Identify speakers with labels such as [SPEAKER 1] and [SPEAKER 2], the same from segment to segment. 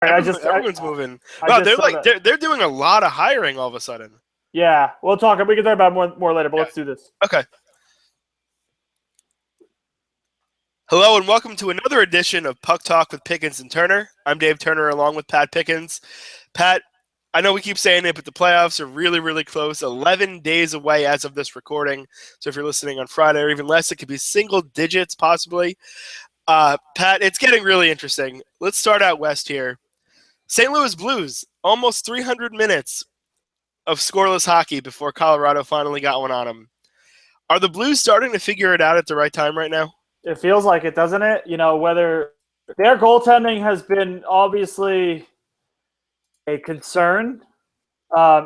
[SPEAKER 1] Everyone's moving.
[SPEAKER 2] I
[SPEAKER 1] Wow,
[SPEAKER 2] just saw that.
[SPEAKER 1] they're doing a lot of hiring all of a sudden.
[SPEAKER 2] Yeah, we can talk about more later, but let's do this.
[SPEAKER 1] Okay. Hello and welcome to another edition of Puck Talk with Pickens and Turner. I'm Dave Turner along with Pat Pickens. Pat, I know we keep saying it, but the playoffs are really, really close. 11 days away as of this recording. So if you're listening on Friday or even less, it could be single digits possibly. Pat, it's getting really interesting. Let's start out west here. St. Louis Blues, almost 300 minutes of scoreless hockey before Colorado finally got one on them. Are the Blues starting to figure it out at the right time right now?
[SPEAKER 2] It feels like it, doesn't it? You know, whether their goaltending has been obviously a concern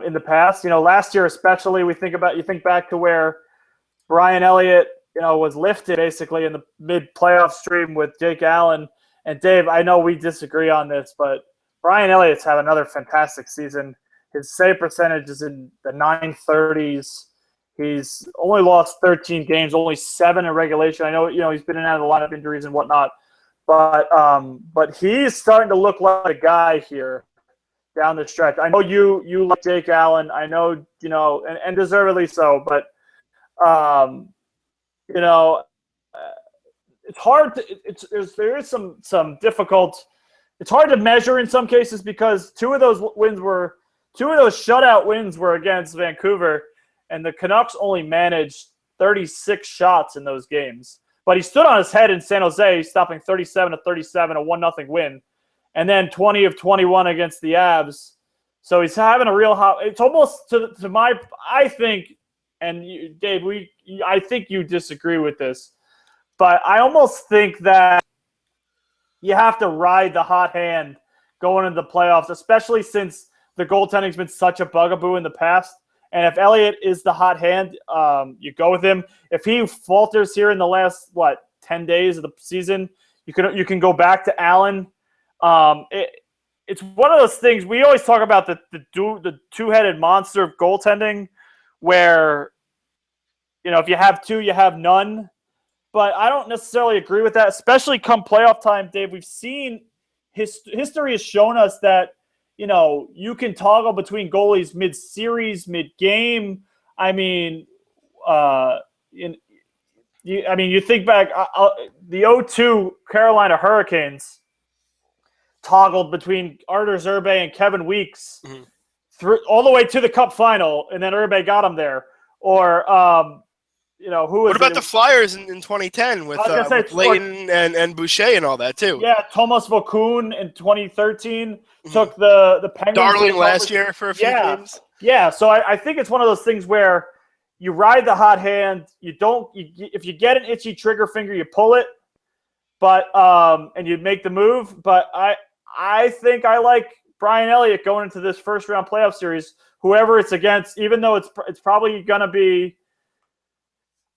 [SPEAKER 2] in the past. You know, last year especially, you think back to where Brian Elliott, was lifted basically in the mid-playoff stream with Jake Allen. And Dave, I know we disagree on this, but Brian Elliott's had another fantastic season. His save percentage is in the 930s. He's only lost 13 games, only 7 in regulation. I know, he's been in and out of a lot of injuries and whatnot, but he's starting to look like a guy here down the stretch. I know you like Jake Allen. I know, and deservedly so, but it's hard to there is some difficult. It's hard to measure in some cases because two of those shutout wins were against Vancouver. And the Canucks only managed 36 shots in those games. But he stood on his head in San Jose, stopping 37-37, a 1-0 win. And then 20 of 21 against the Avs. So he's having a real hot – it's almost to my – I think, and Dave, I think you disagree with this. But I almost think that you have to ride the hot hand going into the playoffs, especially since the goaltending's been such a bugaboo in the past. And if Elliott is the hot hand, you go with him. If he falters here in the last 10 days of the season, you can go back to Allen. It's one of those things we always talk about the two-headed monster of goaltending, where if you have two, you have none. But I don't necessarily agree with that, especially come playoff time, Dave. We've seen history has shown us that. You can toggle between goalies mid-series, mid-game. I mean, you think back, the 0-2 Carolina Hurricanes toggled between Artur Zerbe and Kevin Weeks all the way to the Cup final, and then Zerbe got him there. Or who was
[SPEAKER 1] what about the Flyers in 2010 with Layton and Boucher and all that too?
[SPEAKER 2] Yeah, Thomas Vokoun in 2013 took the Penguins.
[SPEAKER 1] Darling last year for a few games.
[SPEAKER 2] Yeah, so I think it's one of those things where you ride the hot hand. If you get an itchy trigger finger, you pull it, but and you make the move. But I think I like Brian Elliott going into this first round playoff series. Whoever it's against, even though it's probably going to be.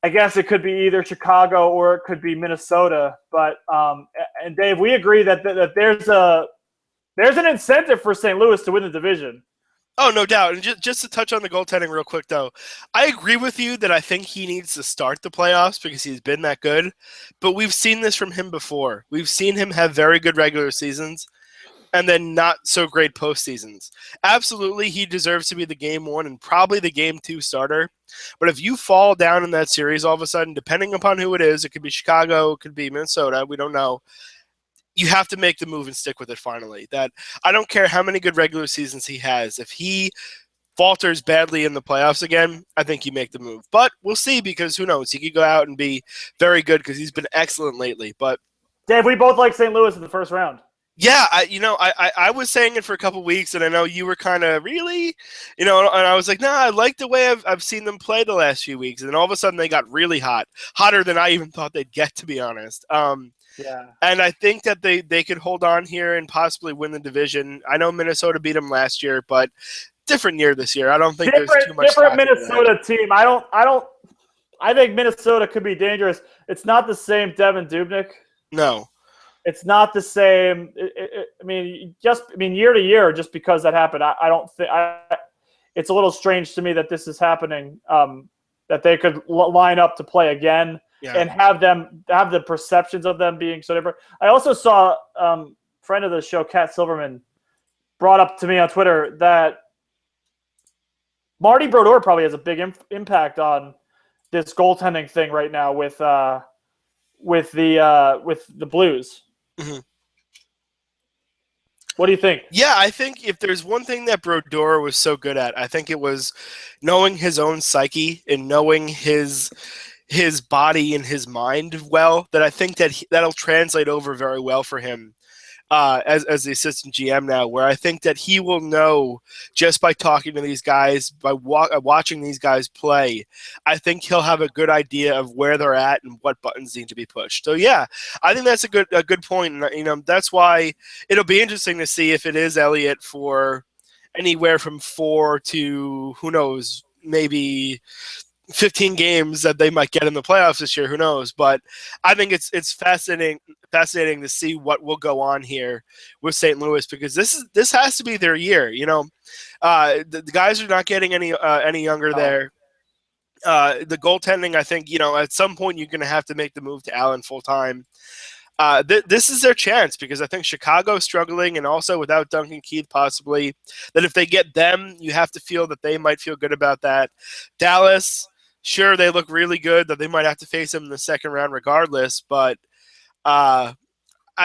[SPEAKER 2] I guess it could be either Chicago or it could be Minnesota. But and Dave, we agree that there's an incentive for St. Louis to win the division.
[SPEAKER 1] Oh, no doubt. And just to touch on the goaltending real quick, though, I agree with you that I think he needs to start the playoffs because he's been that good. But we've seen this from him before. We've seen him have very good regular seasons and then not so great postseasons. Absolutely, he deserves to be the game 1 and probably the game 2 starter. But if you fall down in that series all of a sudden, depending upon who it is, it could be Chicago, it could be Minnesota, we don't know. You have to make the move and stick with it finally. That I don't care how many good regular seasons he has. If he falters badly in the playoffs again, I think you make the move. But we'll see because who knows? He could go out and be very good because he's been excellent lately. But
[SPEAKER 2] Dave, we both like St. Louis in the first round.
[SPEAKER 1] Yeah, I was saying it for a couple weeks, and I know you were kind of really, and I was like, I like the way I've seen them play the last few weeks, and then all of a sudden they got really hot, hotter than I even thought they'd get, to be honest.
[SPEAKER 2] Yeah.
[SPEAKER 1] And I think that they could hold on here and possibly win the division. I know Minnesota beat them last year, but different year this year. I don't think there's too much.
[SPEAKER 2] Different Minnesota team. I think Minnesota could be dangerous. It's not the same Devin Dubnyk.
[SPEAKER 1] No.
[SPEAKER 2] It's not the same. Year to year, just because that happened, I don't think. It's a little strange to me that this is happening. That they could line up to play again and have the perceptions of them being so different. I also saw friend of the show, Kat Silverman, brought up to me on Twitter that Marty Brodeur probably has a big impact on this goaltending thing right now with the Blues.
[SPEAKER 1] Mm-hmm.
[SPEAKER 2] What do you think?
[SPEAKER 1] Yeah, I think if there's one thing that Brodeur was so good at, I think it was knowing his own psyche and knowing his body and his mind well. That I think that that'll translate over very well for him as the assistant GM now, where I think that he will know just by talking to these guys, by watching these guys play, I think he'll have a good idea of where they're at and what buttons need to be pushed. So yeah, I think that's a good point. And, that's why it'll be interesting to see if it is Elliott for anywhere from 4 to, who knows, maybe 15 games that they might get in the playoffs this year. Who knows? But I think it's fascinating to see what will go on here with St. Louis, because this has to be their year. The guys are not getting any younger there. The goaltending, I think, at some point you're going to have to make the move to Allen full time. This is their chance, because I think Chicago's struggling, and also without Duncan Keith possibly, that if they get them, you have to feel that they might feel good about that. Dallas, sure, they look really good, that they might have to face them in the second round regardless, but I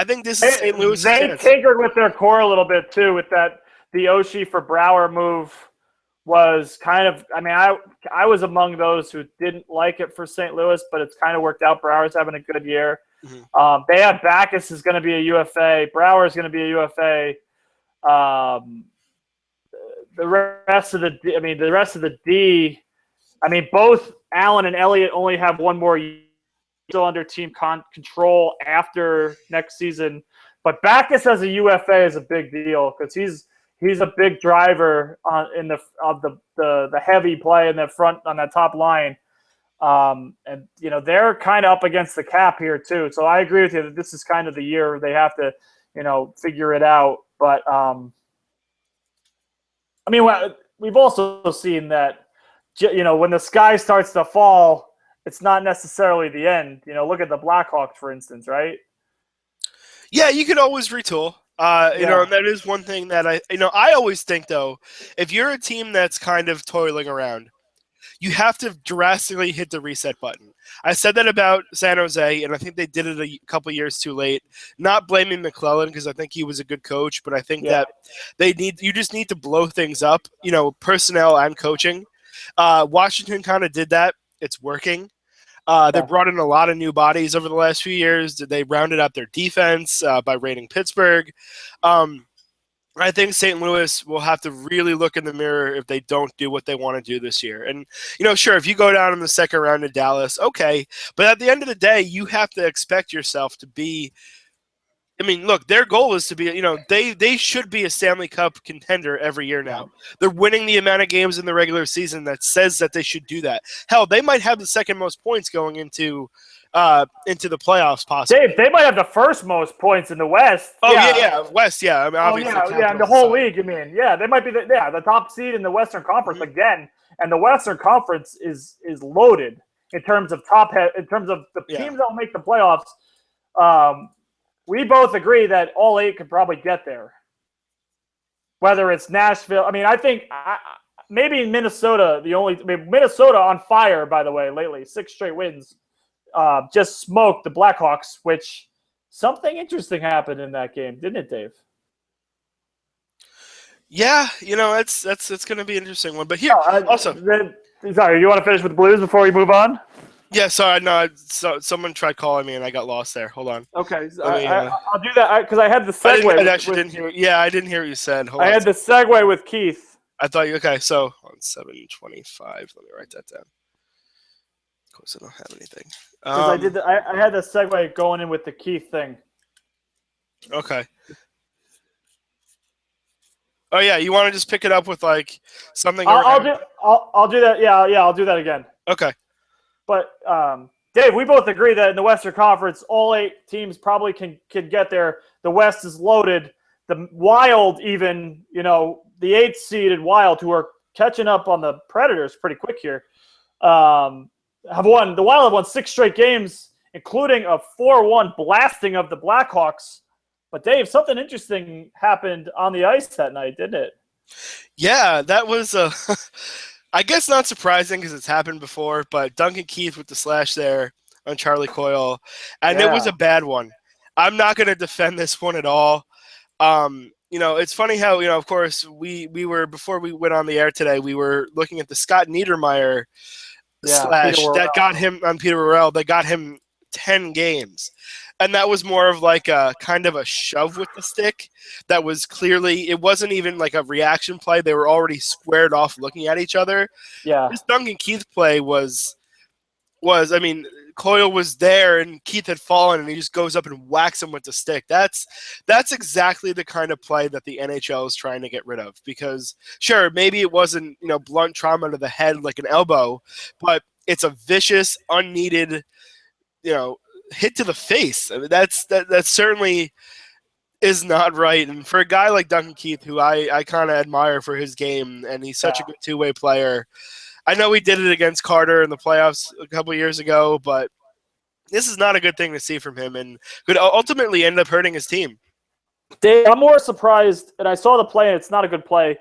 [SPEAKER 1] think this is St. Louis'
[SPEAKER 2] They tinkered with their core a little bit too, with that the Oshie for Brouwer move was kind of, I was among those who didn't like it for St. Louis, but it's kind of worked out. Brouwer's having a good year. Mm-hmm. They have Backes is going to be a UFA. Brouwer is going to be a UFA. The rest of the D, both Allen and Elliott only have one more year still under team control after next season. But Backes as a UFA is a big deal, because he's a big driver of the heavy play in the front on that top line. And they're kind of up against the cap here too. So I agree with you that this is kind of the year they have to, figure it out. But we've also seen that, when the sky starts to fall, it's not necessarily the end. Look at the Blackhawks, for instance, right?
[SPEAKER 1] Yeah, you can always retool. And that is one thing that I always think, though, if you're a team that's kind of toiling around, you have to drastically hit the reset button. I said that about San Jose, and I think they did it a couple years too late. Not blaming McClellan, because I think he was a good coach, but I think that you just need to blow things up, personnel and coaching. Washington kind of did that. It's working. They brought in a lot of new bodies over the last few years. They rounded out their defense by raiding Pittsburgh. I think St. Louis will have to really look in the mirror if they don't do what they want to do this year. And, sure, if you go down in the second round to Dallas, okay. But at the end of the day, you have to expect yourself to be – look, their goal is to be, they should be a Stanley Cup contender every year now. They're winning the amount of games in the regular season that says that they should do that. Hell, they might have the second most points going into the playoffs, possibly.
[SPEAKER 2] Dave, they might have the first most points in the West.
[SPEAKER 1] Oh, yeah. West, yeah. Obviously,
[SPEAKER 2] in the whole league, Yeah, they might be the top seed in the Western Conference again. And the Western Conference is loaded in terms of in terms of the teams that will make the playoffs. We both agree that all 8 could probably get there. Whether it's Nashville, I think maybe Minnesota. Minnesota on fire, by the way, lately, 6 straight wins. Just smoked the Blackhawks, which something interesting happened in that game, didn't it, Dave?
[SPEAKER 1] Yeah, that's going to be an interesting one. But here, also,
[SPEAKER 2] sorry, you want to finish with the Blues before we move on?
[SPEAKER 1] Yeah, sorry, no. Someone tried calling me and I got lost there. Hold on.
[SPEAKER 2] Okay, I'll do that because I had the segue.
[SPEAKER 1] I didn't hear what you said.
[SPEAKER 2] I had the segue with Keith.
[SPEAKER 1] I thought you okay. So on 7:25, let me write that down. Of course, I don't have anything.
[SPEAKER 2] I had the segue going in with the Keith thing.
[SPEAKER 1] Okay. Oh yeah, you want to just pick it up with like something?
[SPEAKER 2] I'll do that. Yeah, I'll do that again.
[SPEAKER 1] Okay.
[SPEAKER 2] But Dave, we both agree that in the Western Conference, all 8 teams probably can get there. The West is loaded. The Wild, even the 8th seeded Wild, who are catching up on the Predators pretty quick here, have won. The Wild have won 6 straight games, including a 4-1 blasting of the Blackhawks But Dave, something interesting happened on the ice that night, didn't it?
[SPEAKER 1] Yeah, that was I guess not surprising because it's happened before, but Duncan Keith with the slash there on Charlie Coyle, and it was
[SPEAKER 2] Yeah.
[SPEAKER 1] a bad one. I'm not going to defend this one at all. It's funny how, of course, we were, before we went on the air today, we were looking at the Scott Niedermeyer
[SPEAKER 2] Yeah, Peter
[SPEAKER 1] slash
[SPEAKER 2] Worrell.
[SPEAKER 1] that got him on Peter Worrell, that got him 10 games. And that was more of like a kind of a shove with the stick. That was clearly, it wasn't even like a reaction play. They were already squared off looking at each other.
[SPEAKER 2] Yeah.
[SPEAKER 1] This Duncan Keith play I mean, Coyle was there and Keith had fallen and he just goes up and whacks him with the stick. That's exactly the kind of play that the NHL is trying to get rid of, because sure, maybe it wasn't, blunt trauma to the head like an elbow, but it's a vicious, unneeded, hit to the face. I mean, that certainly is not right. And for a guy like Duncan Keith, who I kind of admire for his game, and he's such a good two-way player, I know he did it against Carter in the playoffs a couple of years ago, but this is not a good thing to see from him, and could ultimately end up hurting his team.
[SPEAKER 2] Dave, I'm more surprised, and I saw the play, and it's not a good play,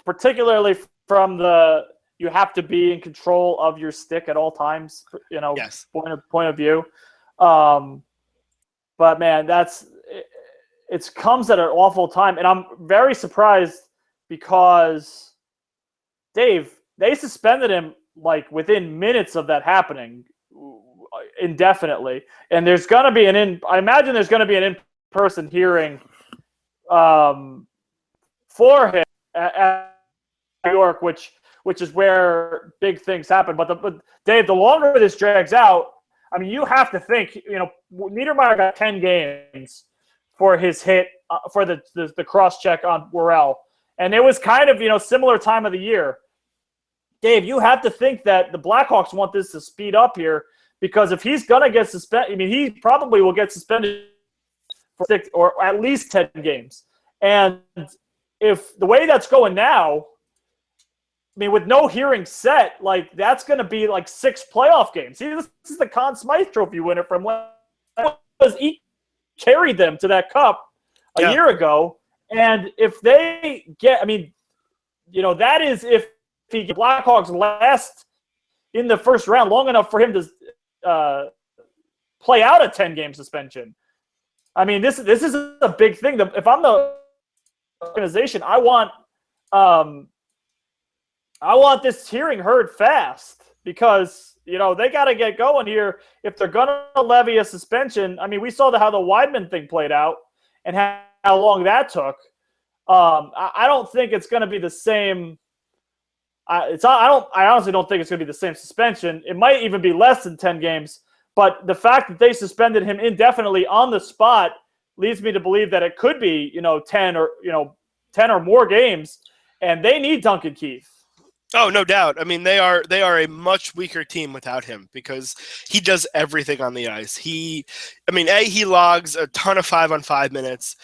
[SPEAKER 2] particularly from the you have to be in control of your stick at all times,
[SPEAKER 1] Yes.
[SPEAKER 2] point of view. But man, it comes at an awful time, and I'm very surprised because Dave, they suspended him like within minutes of that happening, indefinitely. And there's gonna be I imagine there's gonna be an in-person hearing for him at New York, which is where big things happen. But Dave, the longer this drags out, I mean, you have to think, Niedermeyer got 10 games for his hit, for the cross check on Worrell. And it was kind of, similar time of the year. Dave, you have to think that the Blackhawks want this to speed up here, because if he's going to get suspended, I mean, he probably will get suspended for 6 or at least 10 games. And if the way that's going now, I mean, with no hearing set, like that's going to be like 6 playoff games. See, this is the Conn Smythe Trophy winner from when he carried them to that cup a year ago. And if they get, I mean, that is if the Blackhawks last in the first round long enough for him to play out a 10-game suspension. I mean, this is a big thing. If I'm the organization, I want this hearing heard fast, because they got to get going here if they're going to levy a suspension. I mean, we saw how the Weidman thing played out and how long that took. I don't think it's going to be the same. I honestly don't think it's going to be the same suspension. It might even be less than 10 games. But the fact that they suspended him indefinitely on the spot leads me to believe that it could be 10 or more games, and they need Duncan Keith.
[SPEAKER 1] Oh, no doubt. I mean, they are a much weaker team without him, because he does everything on the ice. He logs a ton of 5-on-5 minutes.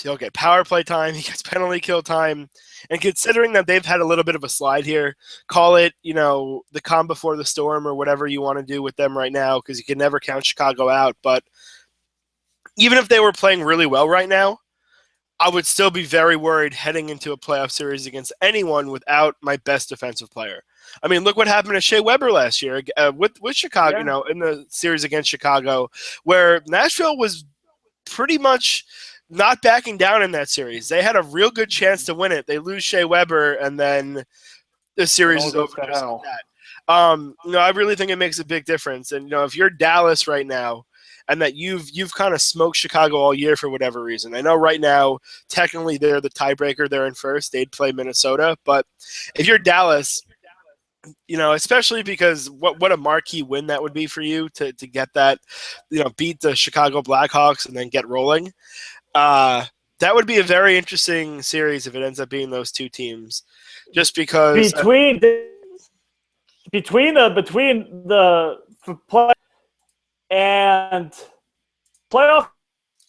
[SPEAKER 1] He'll get power play time. He gets penalty kill time. And considering that they've had a little bit of a slide here, call it, the calm before the storm or whatever you want to do with them right now, because you can never count Chicago out. But even if they were playing really well right now, I would still be very worried heading into a playoff series against anyone without my best defensive player. I mean, look what happened to Shea Weber last year with Chicago, in the series against Chicago, where Nashville was pretty much not backing down in that series. They had a real good chance to win it. They lose Shea Weber, and then the series is over just like that. I really think it makes a big difference. And if you're Dallas right now, and that you've kind of smoked Chicago all year for whatever reason. I know right now, technically they're the tiebreaker. They're in first. They'd play Minnesota. But if you're Dallas, especially because what a marquee win that would be for you to get that, beat the Chicago Blackhawks and then get rolling. That would be a very interesting series if it ends up being those two teams, just because
[SPEAKER 2] between the play and playoff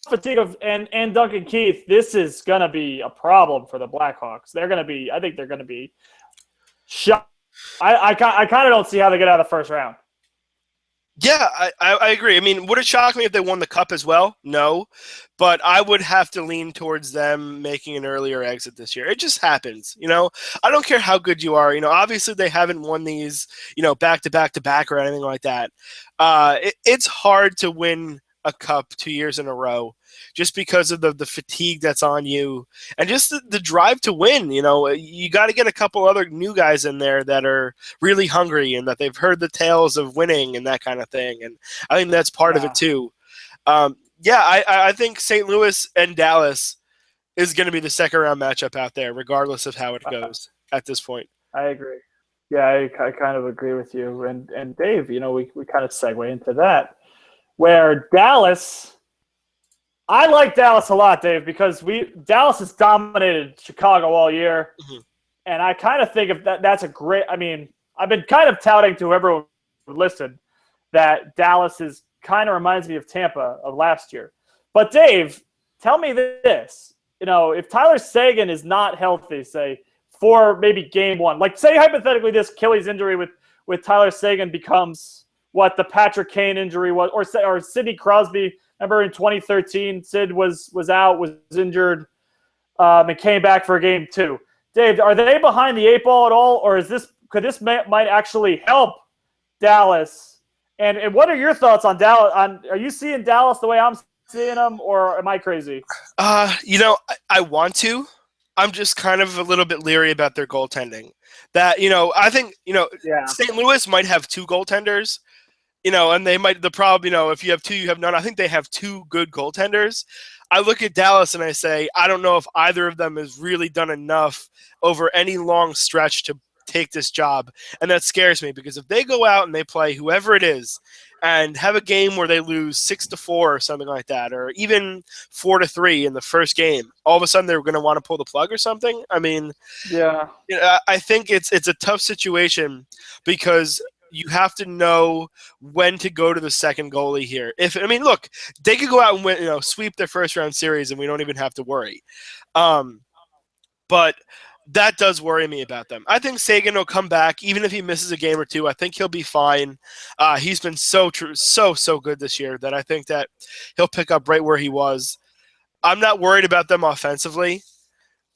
[SPEAKER 2] fatigue and Duncan Keith, this is gonna be a problem for the Blackhawks. I think they're gonna be shocked. I kind of don't see how they get out of the first round.
[SPEAKER 1] Yeah, I agree. I mean, would it shock me if they won the cup as well? No, but I would have to lean towards them making an earlier exit this year. It just happens, you know. I don't care how good you are. You know, obviously they haven't won these, you know, back to back to back or anything like that. It's hard to win a cup 2 years in a row just because of the fatigue that's on you and just the drive to win. You know, you got to get a couple other new guys in there that are really hungry and that they've heard the tales of winning and that kind of thing. And I think that's part of it too. Yeah, I think St. Louis and Dallas is going to be the second round matchup out there, regardless of how it goes at this point.
[SPEAKER 2] I agree. Yeah, I kind of agree with you. And Dave, you know, we kind of segue into that. Where Dallas, I like Dallas a lot, Dave, because Dallas has dominated Chicago all year. Mm-hmm. And I kind of think that's a great, I mean, I've been kind of touting to whoever would listen that Dallas is kind of reminds me of Tampa of last year. But Dave, tell me this, you know, if Tyler Seguin is not healthy, say, for maybe game one, like say hypothetically this Achilles injury with Tyler Seguin becomes what the Patrick Kane injury was, or Sidney Crosby. Remember in 2013, Sid was out, was injured, and came back for game two. Dave, are they behind the eight ball at all, or could this might actually help Dallas? And what are your thoughts on Dallas? Are you seeing Dallas the way I'm seeing them, or am I crazy?
[SPEAKER 1] You know, I want to. I'm just kind of a little bit leery about their goaltending. That, you know, I think, you know, St. Louis might have two goaltenders, you know, and they might, the problem, you know, if you have two, you have none. I think they have two good goaltenders. I look at Dallas and I say, I don't know if either of them has really done enough over any long stretch to take this job. And that scares me because if they go out and they play whoever it is and have a game where they lose 6-4 or something like that, or even 4-3 in the first game, all of a sudden they're going to want to pull the plug or something. I mean,
[SPEAKER 2] yeah,
[SPEAKER 1] you know, I think it's a tough situation because you have to know when to go to the second goalie here. Look, they could go out and win, you know, sweep their first round series, and we don't even have to worry. But that does worry me about them. I think Seguin will come back, even if he misses a game or two. I think he'll be fine. He's been so good this year that I think that he'll pick up right where he was. I'm not worried about them offensively.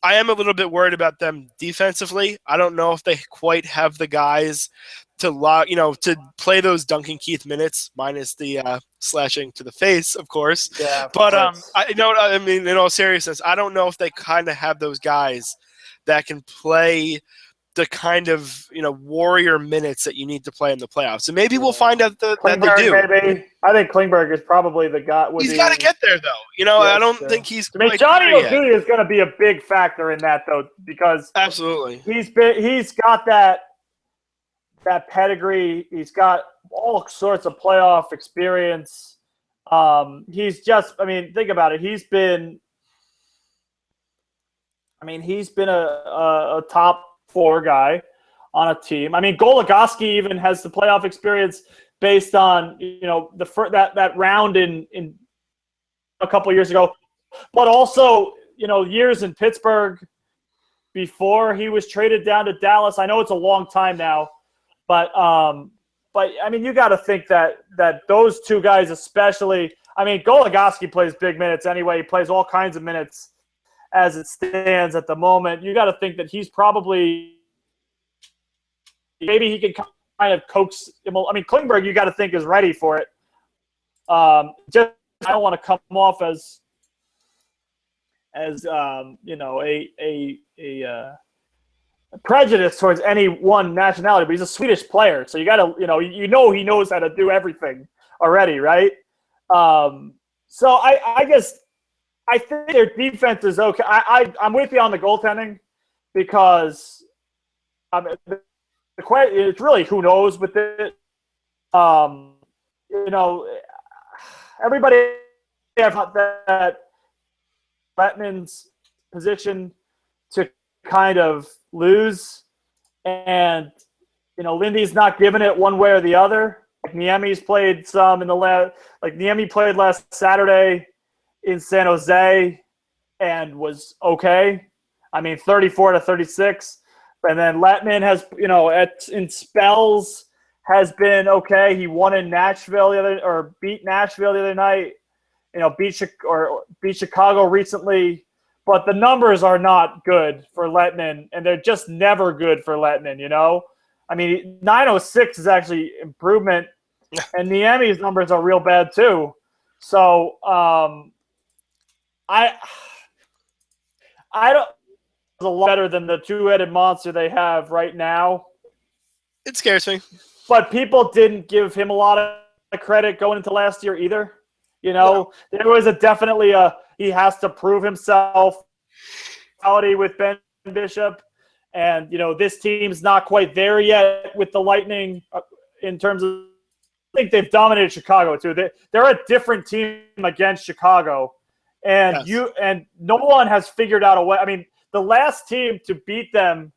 [SPEAKER 1] I am a little bit worried about them defensively. I don't know if they quite have the guys to play those Duncan Keith minutes, minus the slashing to the face, of course.
[SPEAKER 2] Yeah,
[SPEAKER 1] but I mean, in all seriousness, I don't know if they kind of have those guys that can play the kind of, you know, warrior minutes that you need to play in the playoffs. And maybe we'll find out that they do.
[SPEAKER 2] Maybe. I think Klingberg is probably the guy.
[SPEAKER 1] He's got to get there, though. You know, I don't think he's.
[SPEAKER 2] I mean, Johnny Oduya is going to be a big factor in that, though, because
[SPEAKER 1] absolutely
[SPEAKER 2] he's got that pedigree. He's got all sorts of playoff experience. He's just. I mean, think about it. He's been a top 4 guy on a team. I mean, Goligoski even has the playoff experience based on, you know, that round in a couple of years ago, but also, you know, years in Pittsburgh before he was traded down to Dallas. I know it's a long time now, but I mean, you got to think that those two guys, especially. I mean, Goligoski plays big minutes anyway. He plays all kinds of minutes as it stands at the moment. You got to think that he's probably, maybe he can kind of coax him. I mean, Klingberg, you got to think is ready for it. Just, I don't want to come off as you know, a prejudice towards any one nationality, but he's a Swedish player, so you got to, you know, he knows how to do everything already, right? So I guess. I think their defense is okay. I'm with you on the goaltending because it's really who knows with it. You know, everybody have that Lettman's position to kind of lose, and you know, Lindy's not giving it one way or the other. Like Niemi's played some in the Niemi played last Saturday in San Jose and was okay. I mean, 34-36. And then Lettman has, you know, in spells has been okay. He won in Nashville beat Nashville the other night. Beat Chicago recently. But the numbers are not good for Lettinen, and they're just never good for Lettinen, I mean, 906 is actually improvement, and Niemi's numbers are real bad too. So I don't – a lot better than the two-headed monster they have right now.
[SPEAKER 1] It scares me.
[SPEAKER 2] But people didn't give him a lot of credit going into last year either. There was definitely he has to prove himself with Ben Bishop. And, this team's not quite there yet with the Lightning in terms of – I think they've dominated Chicago too. They're a different team against Chicago. And
[SPEAKER 1] yes.
[SPEAKER 2] and no one has figured out a way – I mean, the last team to beat them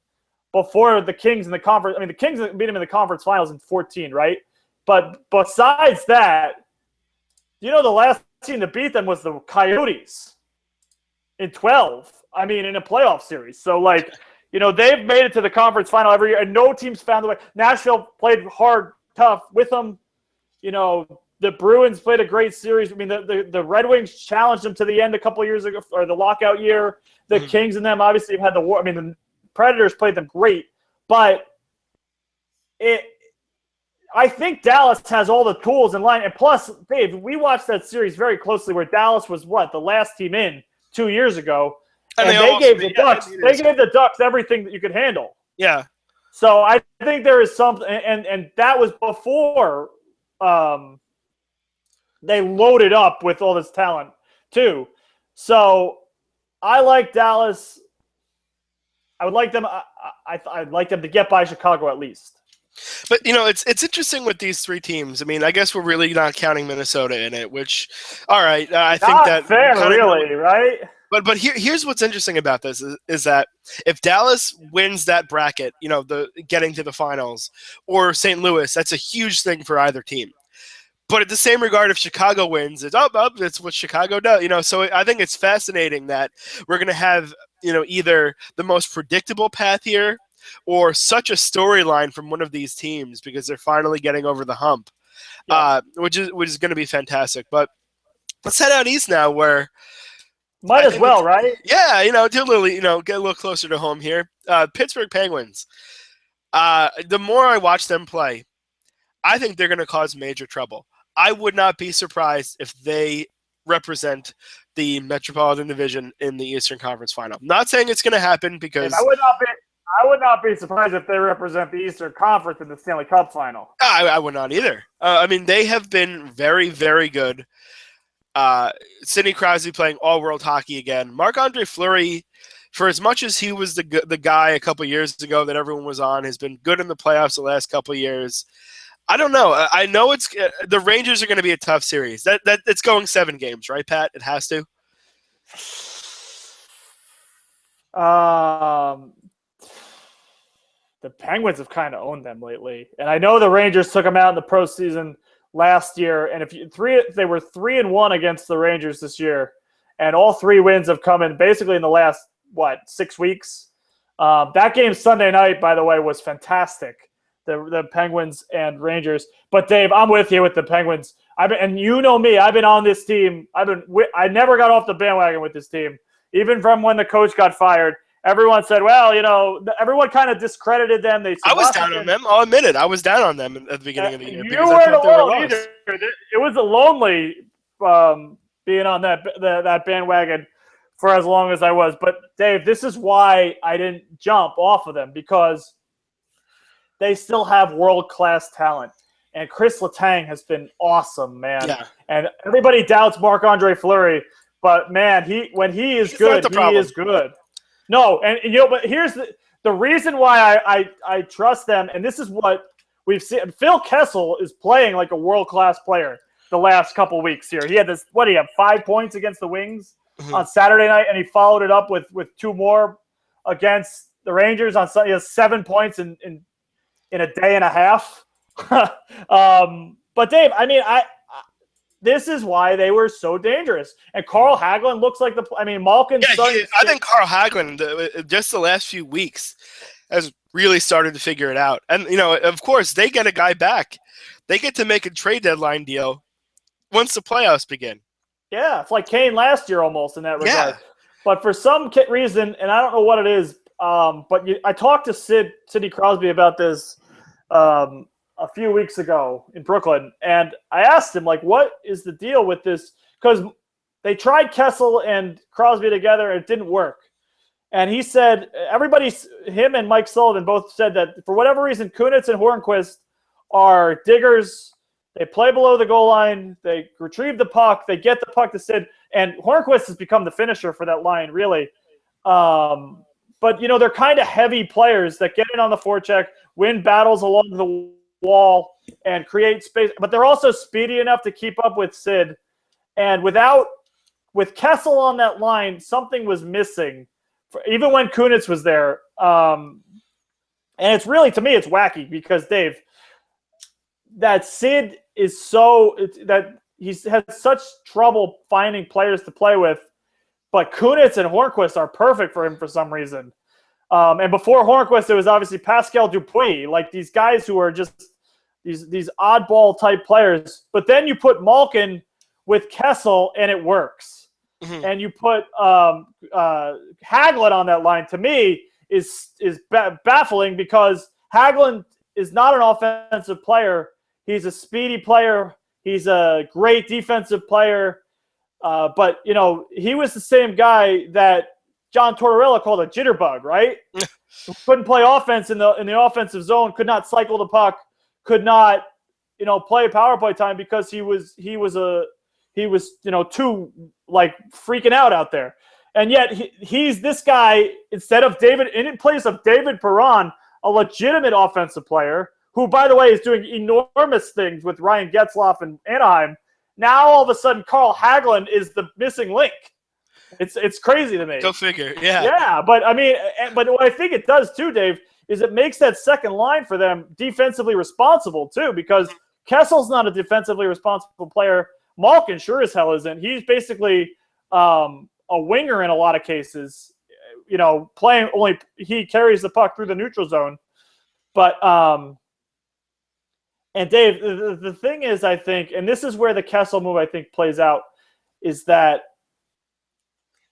[SPEAKER 2] before the Kings in the conference – I mean, the Kings beat them in the conference finals in 2014, right? But besides that, the last team to beat them was the Coyotes in 2012. I mean, in a playoff series. So, they've made it to the conference final every year, and no team's found the way. Nashville played hard, tough with them. The Bruins played a great series. I mean, the Red Wings challenged them to the end a couple years ago, or the lockout year. The Kings and them obviously have had the war. I mean, the Predators played them great, but I think Dallas has all the tools in line. And plus, Dave, we watched that series very closely where Dallas was the last team in 2 years ago. And they gave the Ducks everything that you could handle.
[SPEAKER 1] Yeah.
[SPEAKER 2] So I think there is something, and that was before they loaded up with all this talent too. So I like Dallas. I would like them. I'd like them to get by Chicago at least.
[SPEAKER 1] But it's interesting with these three teams. I mean, I guess we're really not counting Minnesota in it. Which, all right, I think that
[SPEAKER 2] fair, really, right?
[SPEAKER 1] But here's what's interesting about this is that if Dallas wins that bracket, the getting to the finals, or St. Louis, that's a huge thing for either team. But at the same regard, if Chicago wins, it's up. It's what Chicago does. So I think it's fascinating that we're going to have either the most predictable path here, or such a storyline from one of these teams because they're finally getting over the hump, which is going to be fantastic. But let's head out east now, where.
[SPEAKER 2] Might as well, right?
[SPEAKER 1] Yeah, do a little, get a little closer to home here. Pittsburgh Penguins. The more I watch them play, I think they're going to cause major trouble. I would not be surprised if they represent the Metropolitan Division in the Eastern Conference Final. I'm not saying it's going to happen because
[SPEAKER 2] I would not be surprised if they represent the Eastern Conference in the Stanley Cup Final.
[SPEAKER 1] I would not either. I mean, they have been very, very good. Sidney Crosby playing all-world hockey again. Marc-Andre Fleury, for as much as he was the guy a couple years ago that everyone was on, has been good in the playoffs the last couple years. I don't know. I know it's the Rangers are going to be a tough series. That it's going 7 games, right, Pat? It has to.
[SPEAKER 2] The Penguins have kind of owned them lately, and I know the Rangers took them out in the postseason last year, and they were 3-1 against the Rangers this year, and all 3 wins have come in basically in the last 6 weeks. That game Sunday night, by the way, was fantastic. The Penguins and Rangers. But Dave, I'm with you with the Penguins. And you know me, I've been on this team. I never got off the bandwagon with this team, even from when the coach got fired. Everyone said, well, everyone kind of discredited them.
[SPEAKER 1] I was down on them. I'll admit it. I was down on them at the beginning of the year.
[SPEAKER 2] You weren't alone either. It was lonely being on that bandwagon for as long as I was. But, Dave, this is why I didn't jump off of them, because they still have world-class talent. And Chris Letang has been awesome, man.
[SPEAKER 1] Yeah.
[SPEAKER 2] And everybody doubts Marc-Andre Fleury, but, man, when he is good, he is good. No, and but here's the reason why I trust them, and this is what we've seen. Phil Kessel is playing like a world-class player the last couple weeks here. He had he have 5 points against the Wings on Saturday night, and he followed it up with 2 more against the Rangers on Sunday. He has 7 points in a day and a half. But Dave, I mean, this is why they were so dangerous. And Carl Hagelin looks like Malkin.
[SPEAKER 1] Yeah, I think Carl Hagelin, just the last few weeks, has really started to figure it out. And, of course, they get a guy back. They get to make a trade deadline deal once the playoffs begin.
[SPEAKER 2] Yeah, it's like Kane last year almost in that regard.
[SPEAKER 1] Yeah.
[SPEAKER 2] But for some reason, and I don't know what it is, but I talked to Sidney Crosby about this a few weeks ago in Brooklyn, and I asked him, like, what is the deal with this? Because they tried Kessel and Crosby together, and it didn't work. And he said, him and Mike Sullivan both said that for whatever reason, Kunitz and Hornquist are diggers. They play below the goal line. They retrieve the puck. They get the puck to Sid. And Hornquist has become the finisher for that line, really. But, they're kind of heavy players that get in on the forecheck, win battles along the wall, and create space. But they're also speedy enough to keep up with Sid. And with Kessel on that line, something was missing, even when Kunitz was there. And it's really, to me, it's wacky because, Dave, that Sid is that he has such trouble finding players to play with, but Kunitz and Hornquist are perfect for him for some reason. And before Hornquist, it was obviously Pascal Dupuis, like these guys who are just these oddball type players. But then you put Malkin with Kessel, and it works. Mm-hmm. And you put Hagelin on that line. To me, is baffling because Hagelin is not an offensive player. He's a speedy player. He's a great defensive player. But, he was the same guy that John Tortorella called a jitterbug, right? Couldn't play offense in the offensive zone, could not cycle the puck, could not, play power play time because he was too, like, freaking out there. And yet he's this guy, in place of David Perron, a legitimate offensive player, who, by the way, is doing enormous things with Ryan Getzlaf and Anaheim. Now, all of a sudden, Carl Hagelin is the missing link. It's crazy to me.
[SPEAKER 1] Go figure, yeah.
[SPEAKER 2] Yeah, but what I think it does too, Dave, is it makes that second line for them defensively responsible too, because Kessel's not a defensively responsible player. Malkin sure as hell isn't. He's basically a winger in a lot of cases. Playing only he carries the puck through the neutral zone, but. And Dave, the thing is, I think, and this is where the Kessel move, I think, plays out, is that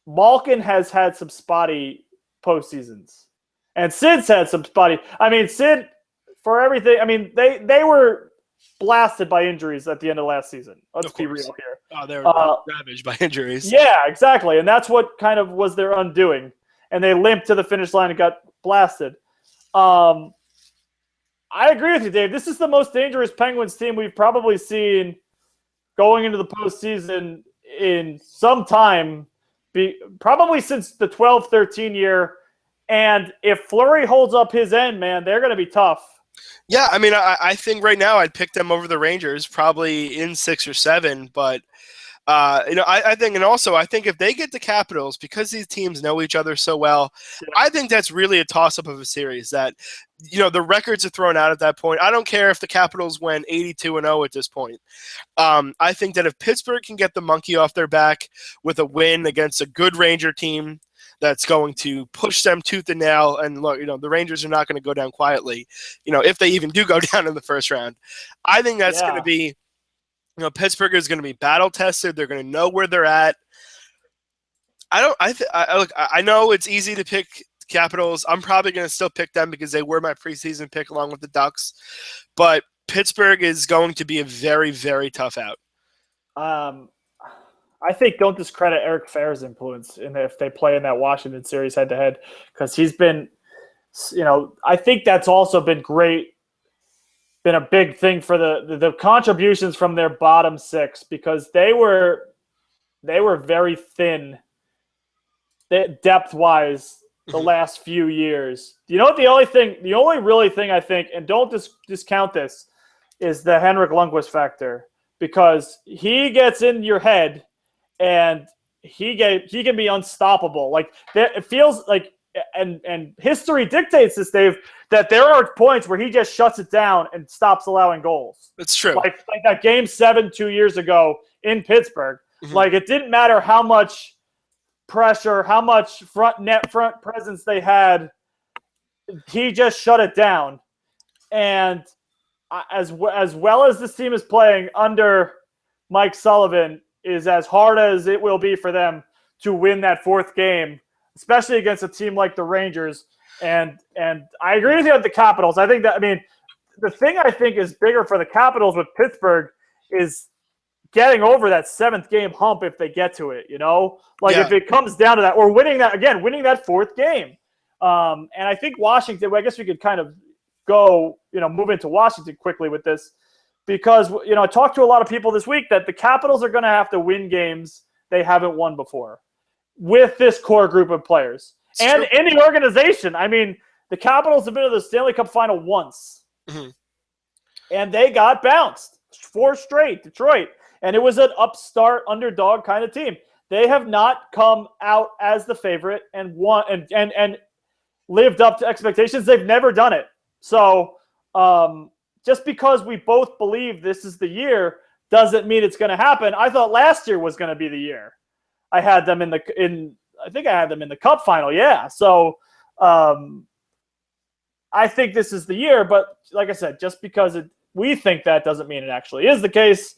[SPEAKER 2] Malkin has had some spotty postseasons. And Sid's had some spotty. Sid, for everything, they were blasted by injuries at the end of last season. Let's be real here.
[SPEAKER 1] Oh, they were ravaged by injuries.
[SPEAKER 2] Yeah, exactly. And that's what kind of was their undoing. And they limped to the finish line and got blasted. I agree with you, Dave. This is the most dangerous Penguins team we've probably seen going into the postseason in some time, probably since the 12-13 year. And if Fleury holds up his end, man, they're going to be tough.
[SPEAKER 1] Yeah, I think right now I'd pick them over the Rangers, probably in 6 or 7. But I think, and also I think if they get the Capitals, because these teams know each other so well, I think that's really a toss-up of a series that, the records are thrown out at that point. I don't care if the Capitals went 82-0 at this point. I think that if Pittsburgh can get the monkey off their back with a win against a good Ranger team that's going to push them tooth and nail, and look, the Rangers are not going to go down quietly, if they even do go down in the first round. I think that's going to be, Pittsburgh is going to be battle tested. They're going to know where they're at. I know it's easy to pick Capitals. I'm probably going to still pick them because they were my preseason pick along with the Ducks. But Pittsburgh is going to be a very, very tough out.
[SPEAKER 2] I think don't discredit Eric Fehr's influence if they play in that Washington series head-to-head, because he's been, I think that's also been great. Been a big thing for the contributions from their bottom six, because they were very thin depth-wise the last few years. You know what, the only really thing I think, and don't discount this, is the Henrik Lundqvist factor, because he gets in your head and he can be unstoppable. Like, it feels like, and history dictates this, Dave, that there are points where he just shuts it down and stops allowing goals.
[SPEAKER 1] It's true.
[SPEAKER 2] Like that Game 7 2 years ago in Pittsburgh. Mm-hmm. Like, it didn't matter how much pressure, how much front presence they had. he just shut it down. And as well as this team is playing under Mike Sullivan is as hard as it will be for them to win that fourth game, especially against a team like the Rangers. And I agree with you with the Capitals. I think that, the thing I think is bigger for the Capitals with Pittsburgh is getting over that seventh game hump if they get to it, if it comes down to that, or winning that fourth game. And I think Washington, I guess we could kind of go, move into Washington quickly with this, because, I talked to a lot of people this week that the Capitals are going to have to win games they haven't won before with this core group of players and in the organization. The Capitals have been to the Stanley Cup final once, and they got bounced 4 straight, Detroit. And it was an upstart underdog kind of team. They have not come out as the favorite and won and lived up to expectations. They've never done it. So just because we both believe this is the year doesn't mean it's going to happen. I thought last year was going to be the year. I had them I think I had them in the Cup final. Yeah. So I think this is the year, but like I said, just because we think that doesn't mean it actually is the case.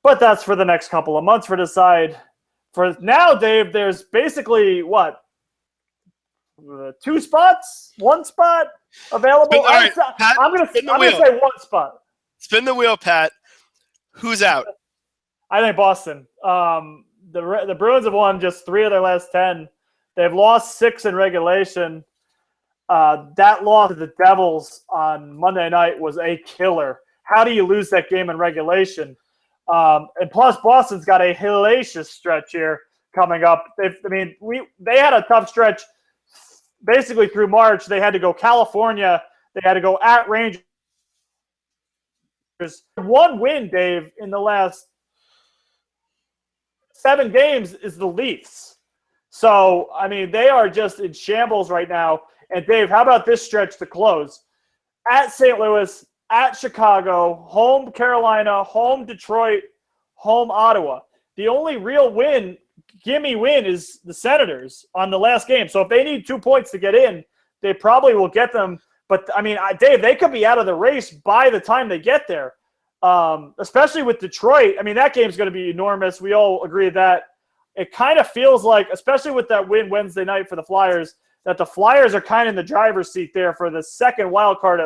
[SPEAKER 2] But that's for the next couple of months for decide. For now, Dave, there's basically 2 spots, 1 spot available.
[SPEAKER 1] Right,
[SPEAKER 2] I'm gonna say 1 spot.
[SPEAKER 1] Spin the wheel, Pat. Who's out?
[SPEAKER 2] I think Boston. The Bruins have won just 3 of their last 10. They've lost 6 in regulation. That loss to the Devils on Monday night was a killer. How do you lose that game in regulation? And plus, Boston's got a hellacious stretch here coming up. They had a tough stretch basically through March. They had to go California. They had to go at Rangers. 1 win, Dave, in the last 7 games is the Leafs. So, they are just in shambles right now. And, Dave, how about this stretch to close? At St. Louis, at Chicago, home Carolina, home Detroit, home Ottawa. The only real gimme win is the Senators on the last game. So if they need 2 points to get in, they probably will get them. But, Dave, they could be out of the race by the time they get there, especially with Detroit. That game's going to be enormous. We all agree that. It kind of feels like, especially with that win Wednesday night for the Flyers, that the Flyers are kind of in the driver's seat there for the second wild card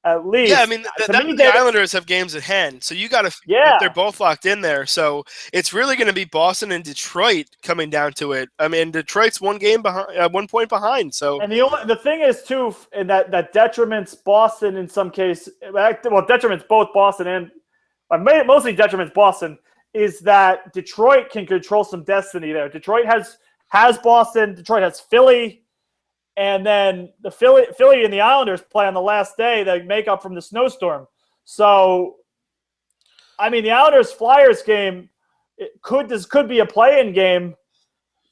[SPEAKER 2] at least.
[SPEAKER 1] Yeah, the Islanders have games at hand, so you got to. Yeah, they're both locked in there, so it's really going to be Boston and Detroit coming down to it. Detroit's 1 game behind, 1 point behind. So, and
[SPEAKER 2] the thing is too, and that detriments Boston in some case. Well, detriments both Boston and mostly detriments Boston. Is that Detroit can control some destiny there? Detroit has Boston. Detroit has Philly. And then the Philly and the Islanders play on the last day. They make up from the snowstorm. So, the Islanders-Flyers game, this could be a play-in game.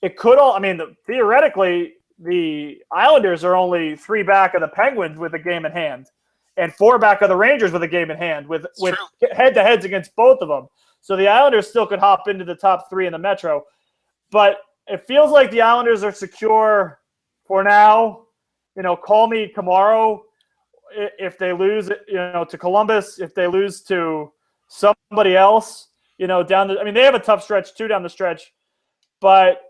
[SPEAKER 2] It could all. Theoretically, the Islanders are only 3 back of the Penguins with a game in hand, and 4 back of the Rangers with a game in hand, with head-to-heads against both of them. So the Islanders still could hop into the top 3 in the Metro. But it feels like the Islanders are secure for now. Call me tomorrow if they lose, to Columbus, if they lose to somebody else, down the. They have a tough stretch too down the stretch, but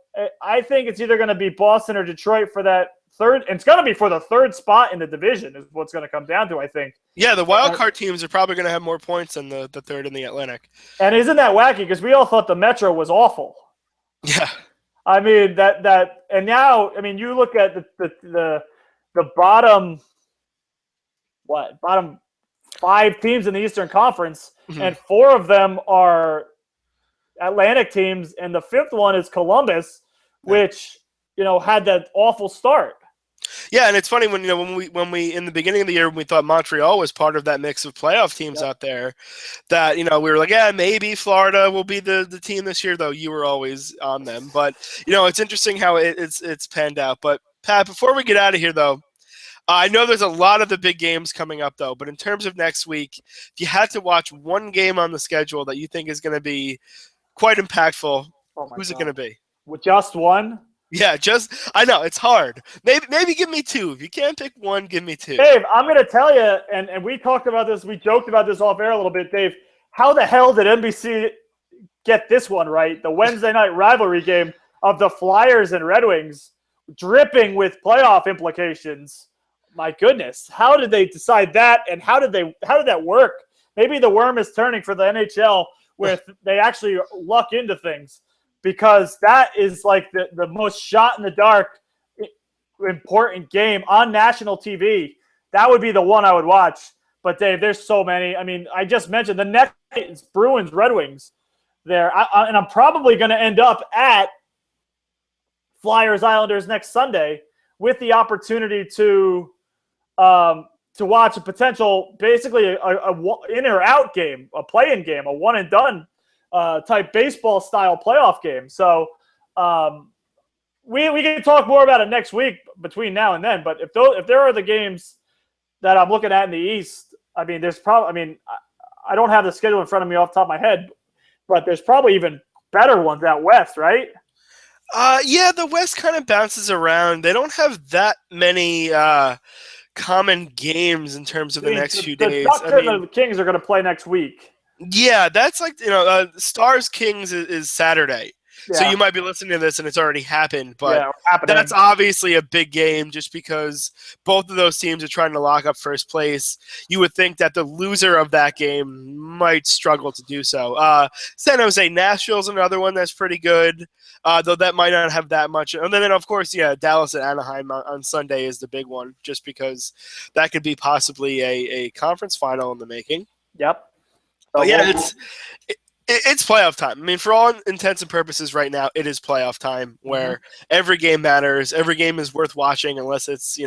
[SPEAKER 2] I think it's either going to be Boston or Detroit for that third. And it's going to be for the 3rd spot in the division is what's going to come down to, I think. Yeah, the wild card teams are probably going to have more points than the 3rd in the Atlantic. And isn't that wacky? Because we all thought the Metro was awful. Yeah. And now, you look at the bottom 5 teams in the Eastern Conference, and 4 of them are Atlantic teams, and the 5th one is Columbus, which had that awful start. Yeah, and it's funny when we in the beginning of the year when we thought Montreal was part of that mix of playoff teams out there, that we were like, yeah, maybe Florida will be the team this year, though you were always on them. But it's interesting how it's panned out. But Pat, before we get out of here, though, I know there's a lot of the big games coming up, though. But in terms of next week, if you had to watch one game on the schedule that you think is going to be quite impactful, who's it going to be? With just one?
[SPEAKER 1] Yeah, I know it's hard. Maybe give me 2. If you can't pick one, give me 2.
[SPEAKER 2] Dave, I'm going to tell you, and we talked about this, we joked about this off air a little bit, Dave. How the hell did NBC get this one right? The Wednesday night rivalry game of the Flyers and Red Wings, dripping with playoff implications. My goodness, how did they decide that, and how did that work? Maybe the worm is turning for the NHL, where they actually luck into things, because that is like the most shot in the dark important game on national TV. That would be the one I would watch. But Dave, there's so many. I mean, I just mentioned the next is Bruins Red Wings there, and I'm probably going to end up at Flyers Islanders next Sunday with the opportunity to watch a potential, basically a in or out game, a play-in game, a one and done type baseball style playoff game. So we can talk more about it next week between now and then. But if there are the games that I'm looking at in the East, I mean, I don't have the schedule in front of me off the top of my head, but there's probably even better ones out West, right?
[SPEAKER 1] Yeah, the West kind of bounces around. They don't have that many common games in terms of the next few days.
[SPEAKER 2] The Ducks and the Kings are going to play next week.
[SPEAKER 1] Yeah, that's like, Stars Kings is Saturday. Yeah. So you might be listening to this and it's already happened, but that's obviously a big game just because both of those teams are trying to lock up first place. You would think that the loser of that game might struggle to do so. San Jose Nashville's another one that's pretty good, though that might not have that much. And then, of course, Dallas and Anaheim on Sunday is the big one just because that could be possibly a conference final in the making.
[SPEAKER 2] Yep.
[SPEAKER 1] But yeah, it's playoff time. I mean, for all intents and purposes right now, it is playoff time where every game matters. Every game is worth watching unless it's,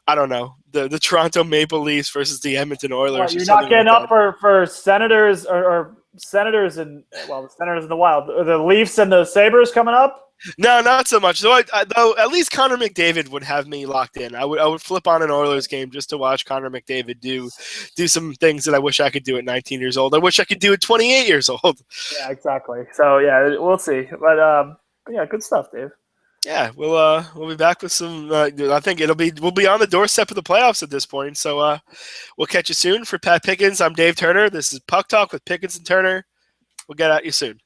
[SPEAKER 1] I don't know, the Toronto Maple Leafs versus the Edmonton Oilers.
[SPEAKER 2] You're not getting up for Senators or Senators and, the Senators in the Wild. The Leafs and the Sabres coming up?
[SPEAKER 1] No, not so much. Though at least Connor McDavid would have me locked in. I would flip on an Oilers game just to watch Connor McDavid do some things that I wish I could do at 19 years old. I wish I could do at 28 years old.
[SPEAKER 2] Yeah, exactly. So yeah, we'll see. But yeah, good stuff, Dave.
[SPEAKER 1] Yeah, we'll be back with some. I think we'll be on the doorstep of the playoffs at this point. So we'll catch you soon. For Pat Pickens, I'm Dave Turner. This is Puck Talk with Pickens and Turner. We'll get at you soon.